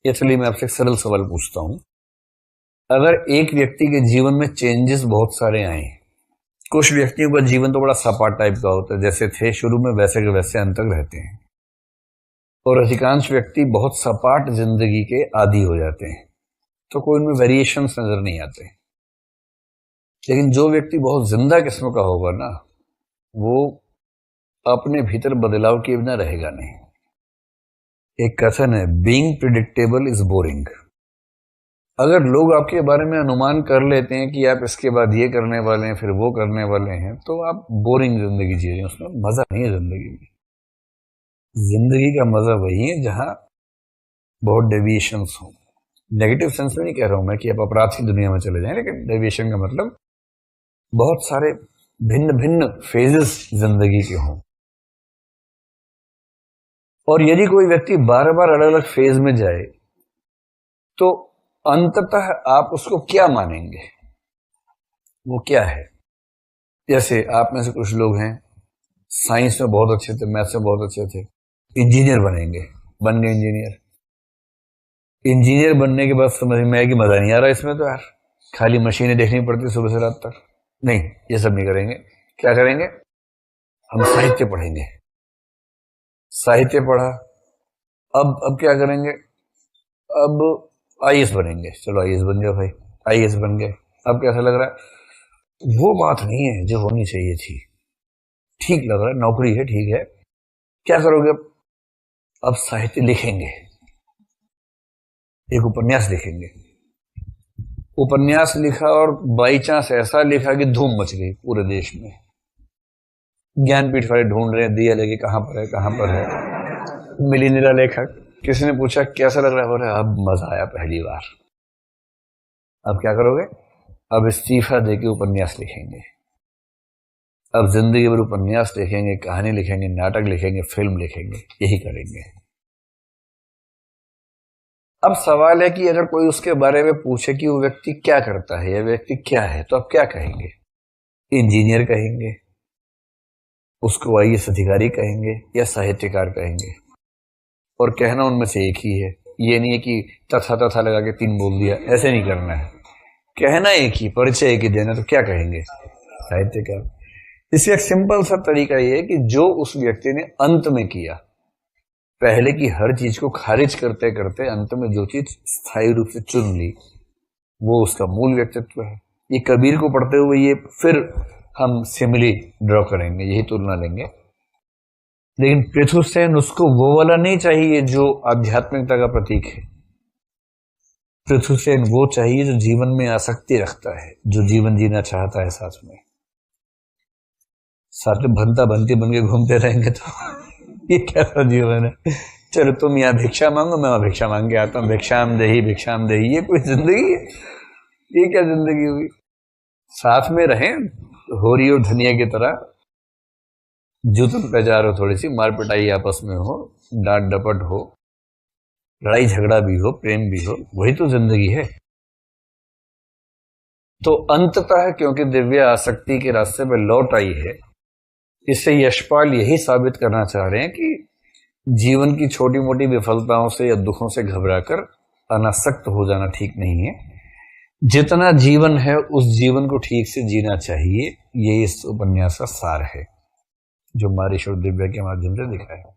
ये चलिए मैं आपसे एक सरल सवाल पूछता हूं। अगर एक व्यक्ति के जीवन में चेंजेस बहुत सारे आए, कुछ व्यक्तियों का जीवन तो बड़ा सपाट टाइप का होता है, जैसे थे शुरू में वैसे के वैसे अंत तक रहते हैं, और अधिकांश व्यक्ति बहुत सपाट जिंदगी के आदी हो जाते हैं, तो कोई उनमें वेरिएशंस नजर नहीं आते। लेकिन जो व्यक्ति बहुत जिंदा किस्म का होगा ना, वो अपने भीतर बदलाव के बिना रहेगा नहीं। एक कथन है, बीइंग प्रिडिक्टेबल इज बोरिंग। अगर लोग आपके बारे में अनुमान कर लेते हैं कि आप इसके बाद ये करने वाले हैं, फिर वो करने वाले हैं, तो आप बोरिंग जिंदगी जी रहे हैं, उसमें मजा नहीं है जिंदगी में। जिंदगी का मजा वही है जहां बहुत डेविएशंस हो। नेगेटिव सेंस में नहीं कह रहा हूं मैं कि आप अपराध की दुनिया में चले जाएं, लेकिन डेविएशन का मतलब बहुत सारे भिन्न भिन्न फेजेस जिंदगी के हों। और यदि कोई व्यक्ति बार बार अलग अलग फेज में जाए, तो अंततः आप उसको क्या मानेंगे? वो क्या है? जैसे आप में से कुछ लोग हैं, साइंस में बहुत अच्छे थे, मैथ्स में बहुत अच्छे थे, इंजीनियर बनेंगे, बन गए इंजीनियर। इंजीनियर बनने के बाद समझ में आया कि मजा नहीं आ रहा इसमें, तो यार खाली मशीनें देखनी पड़ती सुबह से रात तक। नहीं, ये सब नहीं करेंगे। क्या करेंगे? हम साहित्य पढ़ेंगे। साहित्य पढ़ा, अब क्या करेंगे? अब आईएएस बनेंगे। चलो आईएएस बन गया भाई, आईएएस बन गए। अब कैसा लग रहा है? वो बात नहीं है जो होनी चाहिए थी। ठीक लग रहा है, नौकरी है, ठीक है। क्या करोगे अब साहित्य लिखेंगे, एक उपन्यास लिखेंगे। उपन्यास लिखा और बाई चांस ऐसा लिखा कि धूम मच गई पूरे देश में। ज्ञानपीठ वाले ढूंढ रहे हैं, दिया लेके कहां पर है, कहां पर है। मिली निरा लेखक। किसी ने पूछा कैसा लग रहा है? बोले अब मजा आया पहली बार। अब क्या करोगे? अब इस्तीफा देके उपन्यास लिखेंगे। अब जिंदगी भर उपन्यास लिखेंगे, कहानी लिखेंगे, नाटक लिखेंगे, फिल्म लिखेंगे, यही करेंगे। अब सवाल है कि अगर कोई उसके बारे में पूछे कि वो व्यक्ति क्या करता है या व्यक्ति क्या है, तो आप क्या कहेंगे? इंजीनियर कहेंगे, उसको आईएएस अधिकारी कहेंगे, या साहित्यकार कहेंगे? और कहना उनमें से एक ही है। ये नहीं है कि तथा तथा लगा के तीन बोल दिया, ऐसे नहीं करना है। कहना एक ही, परिचय एक ही देना, तो क्या कहेंगे? साहित्यकार। इसका एक सिंपल सा तरीका ये है कि जो उस व्यक्ति ने अंत में किया, पहले की हर चीज को खारिज करते करते अंत में जो चीज स्थायी रूप से चुन ली, वो उसका मूल व्यक्तित्व है। ये कबीर को पढ़ते हुए ये फिर हम सिमिली ड्रॉ करेंगे, यही तुलना लेंगे। लेकिन पृथुसेन उसको वो वाला नहीं चाहिए जो आध्यात्मिकता का प्रतीक है। पृथुसेन वो चाहिए जो जीवन में आसक्ति रखता है, जो जीवन जीना चाहता है। साथ में भंता भंती बन के घूमते रहेंगे तो ये कैसा जीवन है? चलो तुम यहाँ भिक्षा मांगो, मैं वहां भिक्षा मांग के आता हूँ। भिक्षाम देही, ये कोई जिंदगी है? ये क्या जिंदगी हुई? साथ में रहें, होरी और धनिया की तरह, जूतन पैजार हो, थोड़ी सी मार पिटाई आपस में हो, डांट डपट हो, लड़ाई झगड़ा भी हो, प्रेम भी हो, वही तो जिंदगी है। तो अंततः क्योंकि दिव्य आसक्ति के रास्ते पर लौट आई है, इससे यशपाल यही साबित करना चाह रहे हैं कि जीवन की छोटी मोटी विफलताओं से या दुखों से घबराकर अनासक्त हो जाना ठीक नहीं है। जितना जीवन है उस जीवन को ठीक से जीना चाहिए। ये इस उपन्यास का सार है जो मारीश्वर दिव्या के माध्यम से दिखाया है।